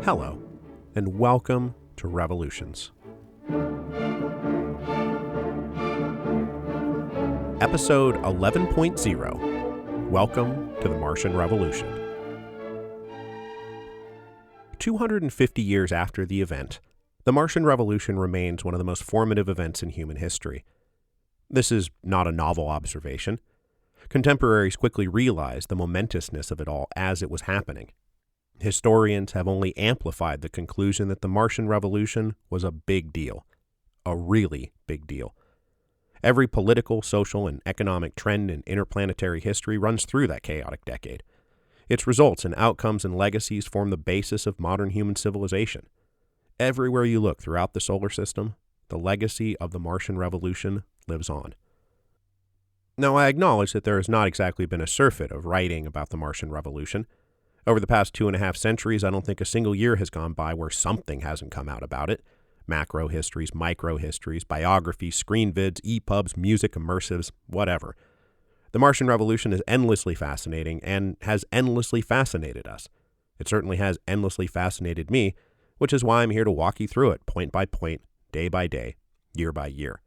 Hello, and welcome to Revolutions. Episode 11.0, Welcome to the Martian Revolution. 250 years after the event, the Martian Revolution remains one of the most formative events in human history. This is not a novel observation. Contemporaries quickly realized the momentousness of it all as it was happening. Historians have only amplified the conclusion that the Martian Revolution was a big deal. A really big deal. Every political, social, and economic trend in interplanetary history runs through that chaotic decade. Its results and outcomes and legacies form the basis of modern human civilization. Everywhere you look throughout the solar system, the legacy of the Martian Revolution lives on. Now, I acknowledge that there has not exactly been a surfeit of writing about the Martian Revolution. Over the past 2.5 centuries, I don't think a single year has gone by where something hasn't come out about it. Macro histories, micro histories, biographies, screen vids, EPUBs, music, immersives, whatever. The Martian Revolution is endlessly fascinating and has endlessly fascinated us. It certainly has endlessly fascinated me, which is why I'm here to walk you through it point by point, day by day, year by year.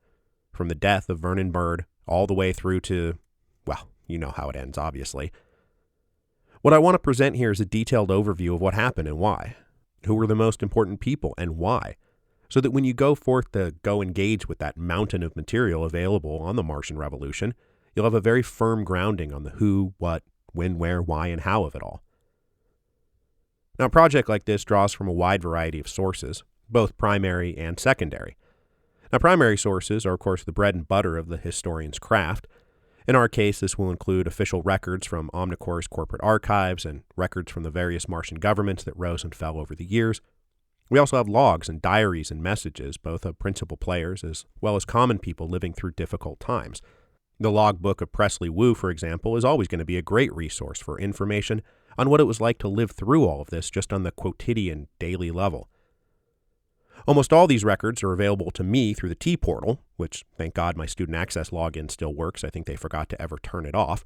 From the death of Vernon Bird all the way through to, well, you know how it ends, obviously. What I want to present here is a detailed overview of what happened and why. Who were the most important people and why? So that when you go forth to go engage with that mountain of material available on the Martian Revolution, you'll have a very firm grounding on the who, what, when, where, why, and how of it all. Now, a project like this draws from a wide variety of sources, both primary and secondary. Now, primary sources are, of course, the bread and butter of the historian's craft. In our case, this will include official records from Omnicore's corporate archives and records from the various Martian governments that rose and fell over the years. We also have logs and diaries and messages, both of principal players as well as common people living through difficult times. The logbook of Presley Wu, for example, is always going to be a great resource for information on what it was like to live through all of this just on the quotidian daily level. Almost all these records are available to me through the T-Portal, which, thank God, my student access login still works. I think they forgot to ever turn it off.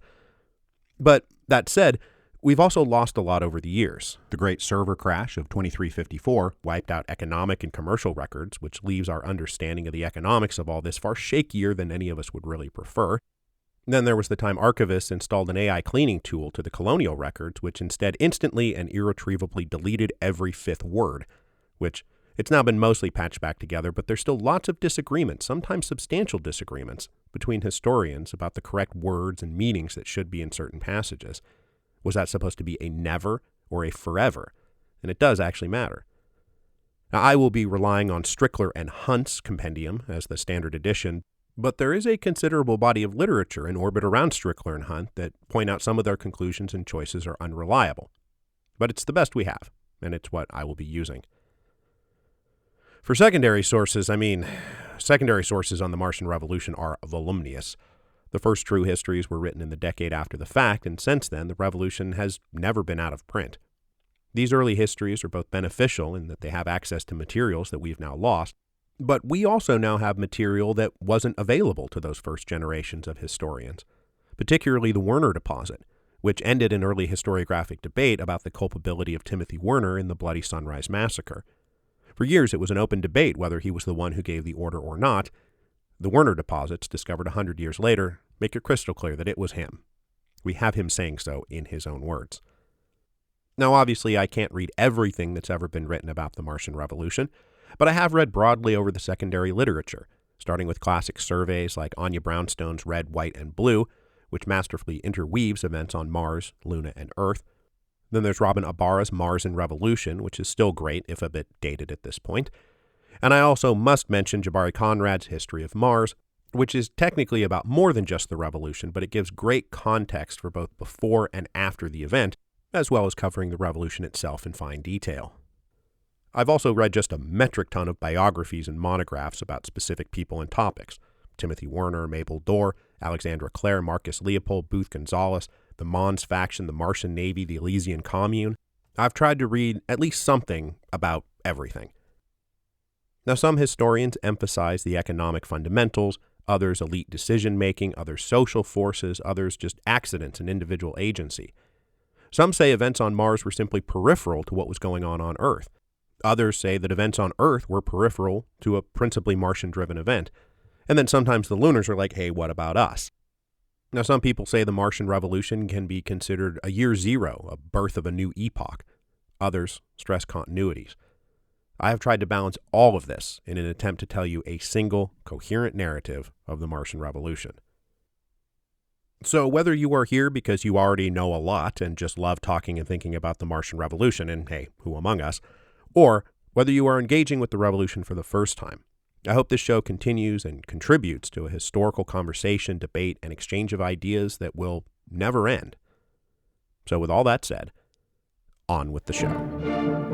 But that said, we've also lost a lot over the years. The great server crash of 2354 wiped out economic and commercial records, which leaves our understanding of the economics of all this far shakier than any of us would really prefer. Then there was the time archivists installed an AI cleaning tool to the colonial records, which instead instantly and irretrievably deleted every fifth word, which it's now been mostly patched back together, but there's still lots of disagreements, sometimes substantial disagreements, between historians about the correct words and meanings that should be in certain passages. Was that supposed to be a never or a forever? And it does actually matter. Now, I will be relying on Strickler and Hunt's compendium as the standard edition, but there is a considerable body of literature in orbit around Strickler and Hunt that point out some of their conclusions and choices are unreliable. But it's the best we have, and it's what I will be using. For secondary sources, secondary sources on the Martian Revolution are voluminous. The first true histories were written in the decade after the fact, and since then, the revolution has never been out of print. These early histories are both beneficial in that they have access to materials that we've now lost, but we also now have material that wasn't available to those first generations of historians, particularly the Werner deposit, which ended an early historiographic debate about the culpability of Timothy Werner in the Bloody Sunrise Massacre. For years, it was an open debate whether he was the one who gave the order or not. The Werner deposits, discovered 100 years later, make it crystal clear that it was him. We have him saying so in his own words. Now, obviously, I can't read everything that's ever been written about the Martian Revolution, but I have read broadly over the secondary literature, starting with classic surveys like Anya Brownstone's Red, White, and Blue, which masterfully interweaves events on Mars, Luna, and Earth. Then there's Robin Ibarra's Mars and Revolution, which is still great, if a bit dated at this point. And I also must mention Jabari Conrad's History of Mars, which is technically about more than just the revolution, but it gives great context for both before and after the event, as well as covering the revolution itself in fine detail. I've also read just a metric ton of biographies and monographs about specific people and topics. Timothy Werner, Mabel Dorr, Alexandra Clare, Marcus Leopold, Booth Gonzalez, the Mons faction, the Martian Navy, the Elysian Commune. I've tried to read at least something about everything. Now, some historians emphasize the economic fundamentals, others elite decision-making, others social forces, others just accidents and individual agency. Some say events on Mars were simply peripheral to what was going on Earth. Others say that events on Earth were peripheral to a principally Martian-driven event. And then sometimes the lunars are like, hey, what about us? Now, some people say the Martian Revolution can be considered a year zero, a birth of a new epoch. Others stress continuities. I have tried to balance all of this in an attempt to tell you a single, coherent narrative of the Martian Revolution. So whether you are here because you already know a lot and just love talking and thinking about the Martian Revolution, and hey, who among us, or whether you are engaging with the revolution for the first time, I hope this show continues and contributes to a historical conversation, debate, and exchange of ideas that will never end. So with all that said, on with the show.